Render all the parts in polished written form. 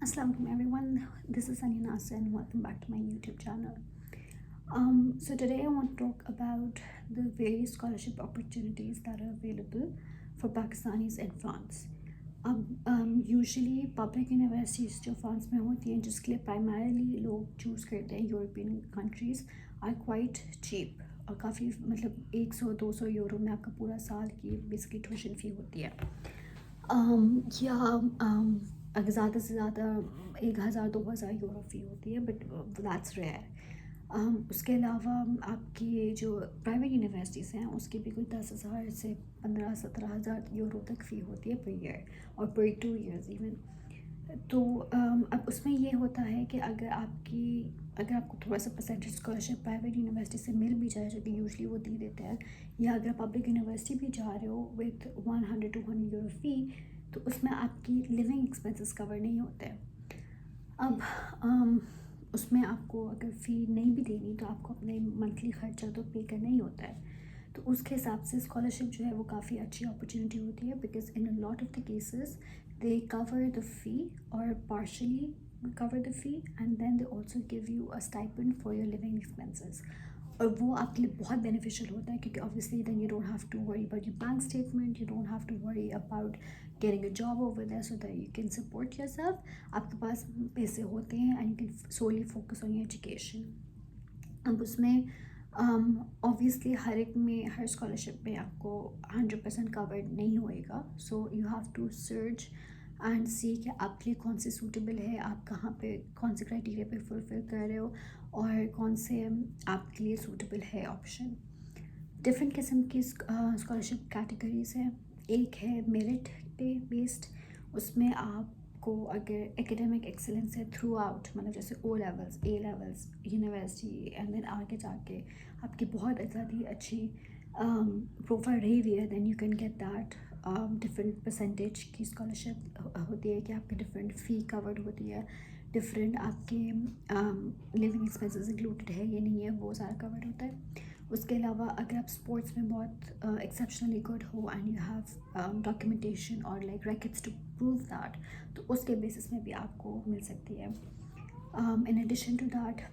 Assalamualaikum everyone, this is Sania Nasser and welcome back to my YouTube channel. So today I want to talk about the various scholarship opportunities that are available for Pakistanis in France. Usually public universities जो France में होती हैं जिसके लिए primarily लोग choose करते हैं European countries are quite cheap और काफ़ी मतलब 100-200 यूरो में आपका पूरा साल की बेसिकली ट्यूशन फ़ी होती है या अगर ज़्यादा से ज़्यादा 1000-2000 यूरो फ़ी होती है बट दैट्स रेयर। उसके अलावा आपकी ये जो प्राइवेट यूनिवर्सिटीज़ हैं उसकी भी कोई 10,000 से 15-17,000 यूरो तक फ़ी होती है पर ईयर और पर 2 ईयर्स इवन। तो अब उसमें ये होता है कि अगर आपको थोड़ा सा परसेंटेज स्कॉलरशिप प्राइवेट यूनिवर्सिटी से मिल भी जाए जो कि यूजली वो दे देते हैं, या अगर पब्लिक यूनिवर्सिटी भी जा रहे हो विथ 100-200 यूरो फ़ी तो उसमें आपकी लिविंग एक्सपेंसेस कवर नहीं होते हैं। अब उसमें आपको अगर फ़ी नहीं भी देनी तो आपको अपने मंथली ख़र्चा तो पे करना ही होता है। तो उसके हिसाब से स्कॉलरशिप जो है वो काफ़ी अच्छी अपॉर्चुनिटी होती है because in a lot of the cases they cover the fee और partially cover the fee and then they also give you a stipend for your living expenses और वो आपके लिए बहुत beneficial होता है क्योंकि obviously then you don't have to worry about your bank statement, you don't have to worry about getting a job over there so that you can support yourself. आपके पास पैसे होते हैं and you can solely focus on your education. अब उसमें obviously हर scholarship में आपको 100% covered नहीं होएगा, so you have to search and see कि आपके लिए कौन से सूटेबल है, आप कहाँ पे कौन से क्राइटेरिया पे फुलफ़िल कर रहे हो और कौन से आपके लिए सूटेबल है ऑप्शन। डिफरेंट किस्म की स्कॉलरशिप कैटेगरीज हैं। एक है मेरिट पे बेस्ड, उसमें आपको अगर एकेडमिक एक्सेलेंस है थ्रू आउट मतलब जैसे O levels, A levels, university and then आगे जाके आपकी बहुत ज़्यादा अच्छी प्रोफाइल रही हुई है then you can get that different percentage की स्कॉलरशिप होती है कि आपकी डिफरेंट फ़ी कवर्ड होती है, डिफरेंट आपके लिविंग एक्सपेंसेस इंक्लूडेड है ये नहीं है वो सारा कवर्ड होता है। उसके अलावा अगर आप स्पोर्ट्स में बहुत एक्सेप्शनली गुड हो एंड यू हैव डॉक्यूमेंटेशन और like rackets to prove that तो उसके बेसिस में भी आपको मिल सकती है। In addition to that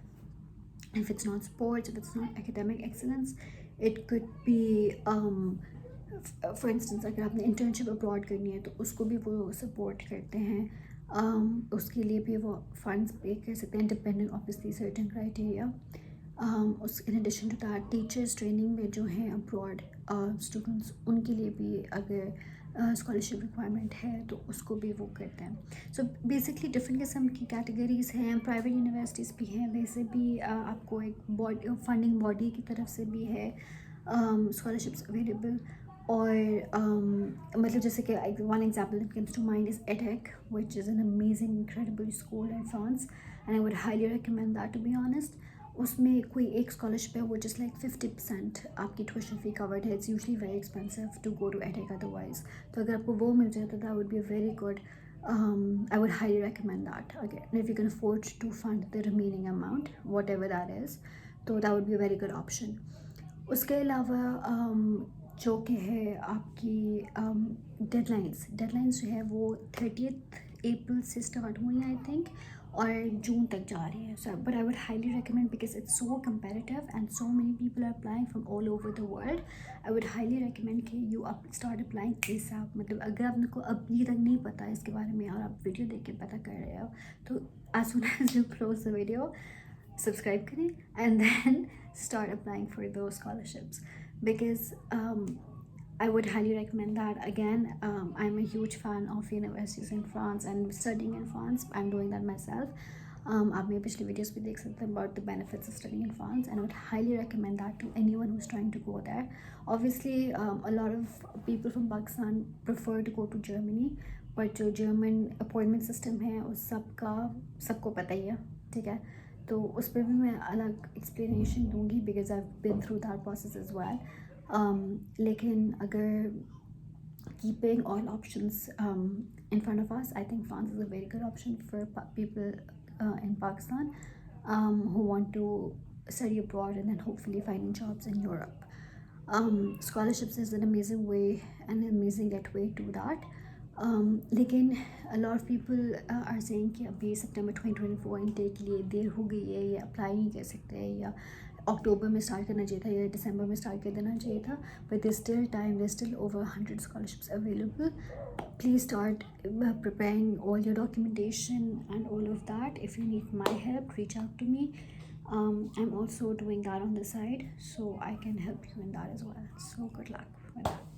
if it's not sports, if it's not academic excellence, it could be for instance अगर आपने इंटर्नशिप अब्रॉड करनी है तो उसको भी वो सपोर्ट करते हैं, उसके लिए भी वो फंड्स पे कर सकते हैं डिपेंडेंट ऑब्वियसली सर्टेन क्राइटेरिया। उस in addition to that teachers training में जो हैं अब्रॉड स्टूडेंट्स उनके लिए भी अगर स्कॉलरशिप रिक्वायरमेंट है तो उसको भी वो करते हैं। सो बेसिकली डिफरेंट किस्म की कैटेगरीज़ हैं, प्राइवेट यूनिवर्सिटीज़ भी हैं, वैसे भी आपको एक बॉडी फंडिंग बॉडी की तरफ से भी है स्कॉलरशिप्स अवेलेबल। और मतलब जैसे कि one example that comes to mind is EDHEC which is an amazing incredible school in France and I would highly recommend that to be honest. उसमें कोई एक स्कॉलरशिप है वो जस्ट लाइक 50% आपकी ट्यूशन फ़ी कवर्ड है। It's usually very expensive to go to EDHEC otherwise, तो अगर आपको वो मिल जाए तो that would be a very good, I would highly recommend that again if you can afford to fund the remaining amount whatever that is, तो that would be a very good option. उसके अलावा जो कि है आपकी deadlines जो है वो 30th अप्रैल से स्टार्ट हुई हैं आई थिंक और जून तक जा रही है। So but I would highly recommend because it's so comparative and so many people are applying from all over the world. I would highly recommend कि यू स्टार्ट अप्लाइंग एसएपी, मतलब अगर आपको अभी तक नहीं पता है इसके बारे में और आप वीडियो देख के पता कर रहे हो तो as soon as you close the video subscribe करें and then start applying for those scholarships because I would highly recommend that. Again, I'm a huge fan of universities in France and studying in France. I'm doing that myself. आप मेरी पिछली videos भी देख सकते हैं about the benefits of studying in France and I would highly recommend that to anyone who's trying to go there. Obviously, a lot of people from Pakistan prefer to go to Germany, but जो German appointment system है उस सबको पता ही है, ठीक है, तो उस पर भी मैं अलग एक्सप्लेनेशन दूंगी because I been through that process as well. लेकिन अगर keeping all options in front of us, I think France is a very good option for people in Pakistan who want to study abroad and then hopefully finding jobs in Europe. Scholarships is an amazing way and an amazing gateway to that. لیکن lot of people are سینگ کہ ابھی September 2024 intake کے لیے دیر ہو گئی ہے، یا apply نہیں کر سکتے ہیں، یا اکتوبر میں اسٹارٹ کرنا چاہیے تھا، یا دسمبر میں اسٹارٹ کر دینا چاہیے تھا. But there still time, there still over 100 scholarships available. Please start preparing all your documentation and all of that. If you need my help, reach out to me. I'm also doing that on the side, so I can help you in that as well. So good luck with that.